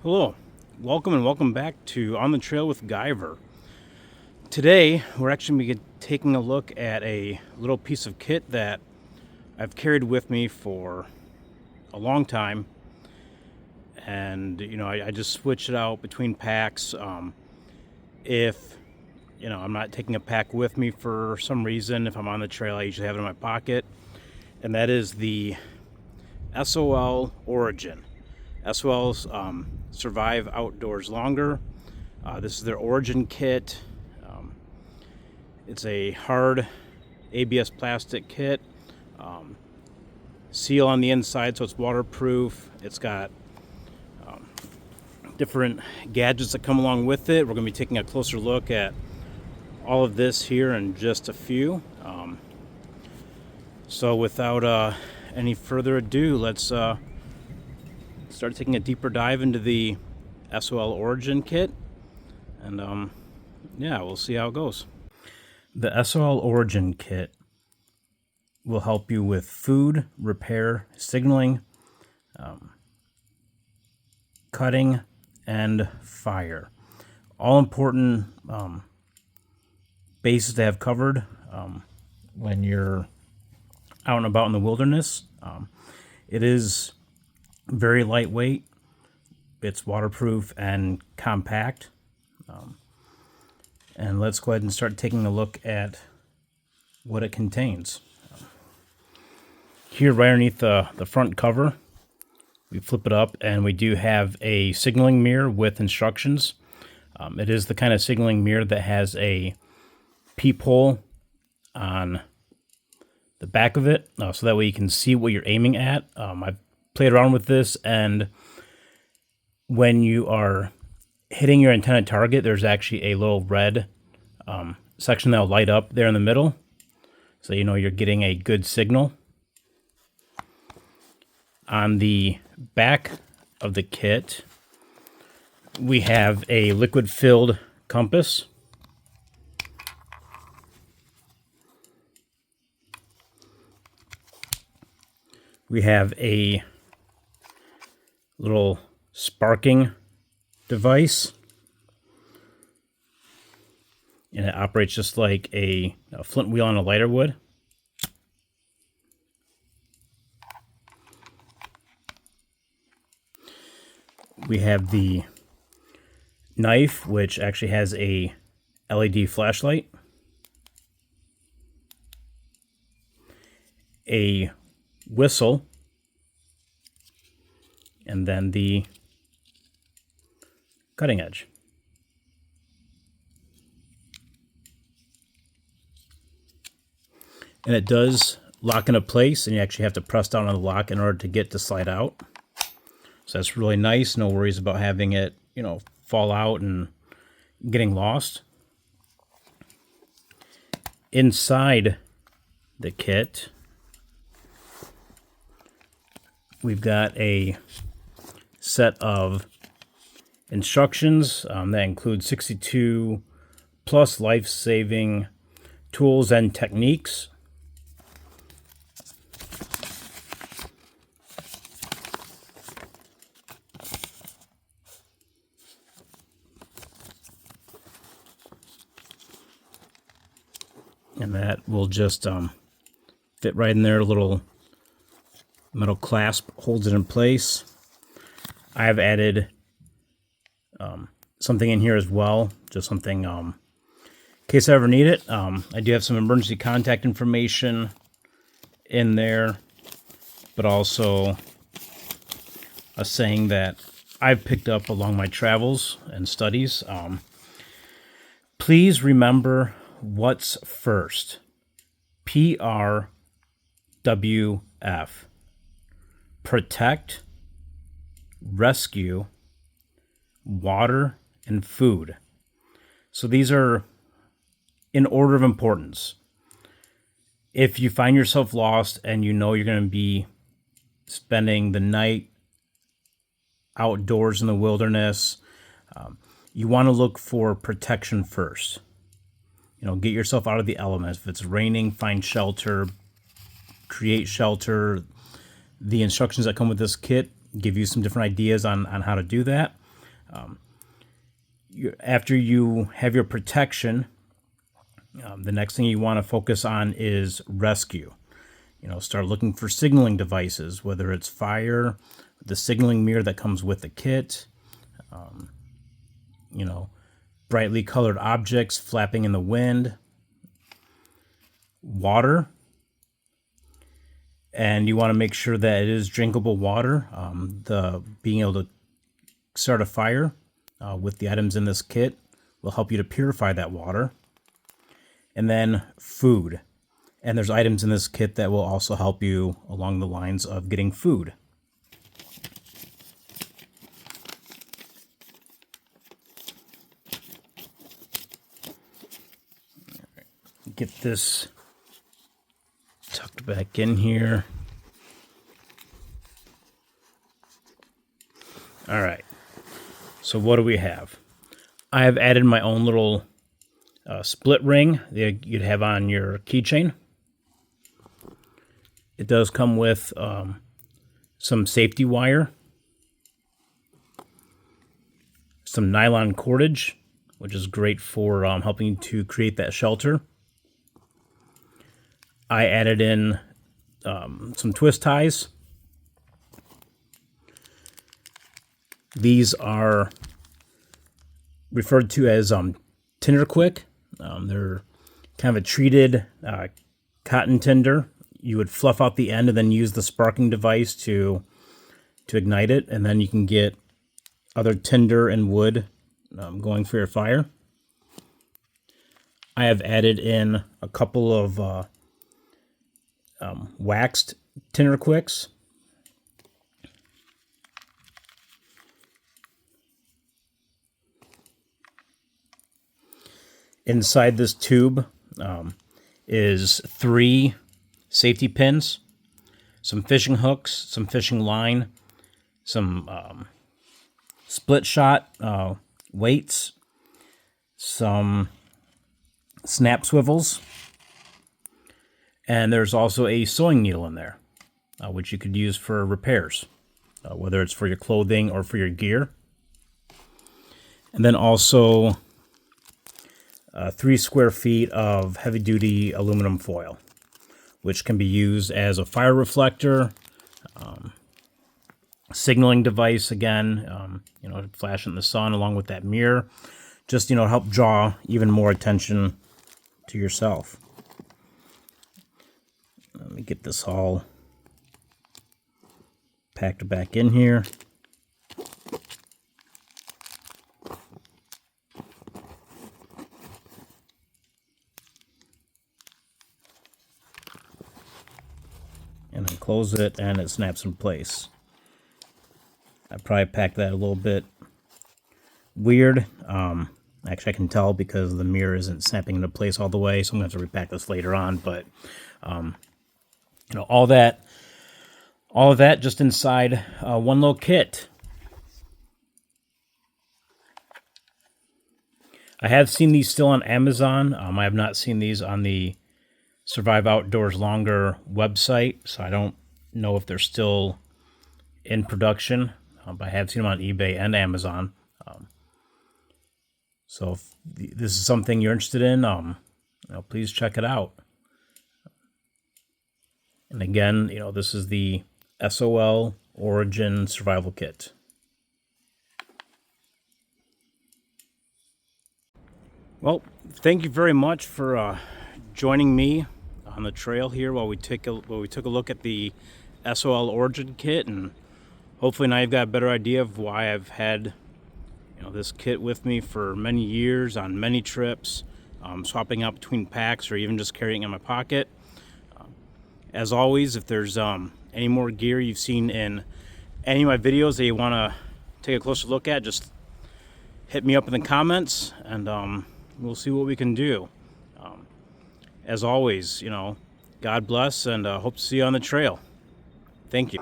Hello, welcome back to On the Trail with Gyver. Today, we're actually taking a look at a little piece of kit that I've carried with me for a long time, and I just switch it out between packs. If I'm not taking a pack with me for some reason, if I'm on the trail, I usually have it in my pocket, and that is the SOL Origin. SOLs survive outdoors longer. This is their Origin kit. It's a hard ABS plastic kit. Seal on the inside so it's waterproof. It's got different gadgets that come along with it. We're going to be taking a closer look at all of this here in just a few. So without any further ado, let's start taking a deeper dive into the SOL Origin kit, and we'll see how it goes. The SOL Origin kit will help you with food, repair, signaling, cutting, and fire. All important bases to have covered when you're out and about in the wilderness. It is very lightweight. It's waterproof and compact. And let's go ahead and start taking a look at what it contains. Here, right underneath the front cover, we flip it up and we do have a signaling mirror with instructions. It is the kind of signaling mirror that has a peephole on the back of it, so that way you can see what you're aiming at. I've played around with this, and when you are hitting your intended target, there's actually a little red section that will light up there in the middle, so you know you're getting a good signal. On the back of the kit, we have a liquid-filled compass. We have a little sparking device, and it operates just like a flint wheel on a lighter would. We have the knife, which actually has a LED flashlight, a whistle, and then the cutting edge. And it does lock into place, and you actually have to press down on the lock in order to get to slide out. So that's really nice. No worries about having it, fall out and getting lost. Inside the kit, we've got a set of instructions that include 62 plus life-saving tools and techniques. And that will just fit right in there. A little metal clasp holds it in place. I have added something in here as well, just something in case I ever need it. I do have some emergency contact information in there, but also a saying that I've picked up along my travels and studies. Please remember what's first. PRWF. Protect, rescue, water, and food. So these are in order of importance. If you find yourself lost and you know you're going to be spending the night outdoors in the wilderness, you want to look for protection first. Get yourself out of the elements. If it's raining, find shelter, create shelter. The instructions that come with this kit give you some different ideas on how to do that. After you have your protection, the next thing you want to focus on is rescue. Start looking for signaling devices, whether it's fire, the signaling mirror that comes with the kit, brightly colored objects flapping in the wind, water, and you want to make sure that it is drinkable water. Being able to start a fire with the items in this kit will help you to purify that water. And then food. And there's items in this kit that will also help you along the lines of getting food. Get this tucked back in here. All right. So what do we have? I have added my own little split ring that you'd have on your keychain. It does come with some safety wire, some nylon cordage, which is great for helping to create that shelter. I added in some twist ties. These are referred to as tinder quick. They're kind of a treated cotton tinder. You would fluff out the end and then use the sparking device to ignite it, and then you can get other tinder and wood going for your fire. I have added in a couple of waxed tinder quicks. Inside this tube is 3 safety pins, some fishing hooks, some fishing line, some split shot weights, some snap swivels, and there's also a sewing needle in there, which you could use for repairs, whether it's for your clothing or for your gear. And then also 3 square feet of heavy-duty aluminum foil, which can be used as a fire reflector, signaling device again, to flash in the sun along with that mirror, just, help draw even more attention to yourself. Let me get this all packed back in here. And then close it, and it snaps in place. I probably packed that a little bit weird. Actually, I can tell because the mirror isn't snapping into place all the way, so I'm going to have to repack this later on. But all of that just inside one little kit. I have seen these still on Amazon. I have not seen these on the Survive Outdoors Longer website, so I don't know if they're still in production. But I have seen them on eBay and Amazon. So if this is something you're interested in, please check it out. And again, this is the SOL Origin Survival Kit. Well, thank you very much for joining me on the trail here while we took a look at the SOL Origin Kit, and hopefully now you've got a better idea of why I've had this kit with me for many years on many trips, swapping out between packs or even just carrying it in my pocket. As always, if there's any more gear you've seen in any of my videos that you want to take a closer look at, just hit me up in the comments, and we'll see what we can do. As always, God bless, and hope to see you on the trail. Thank you.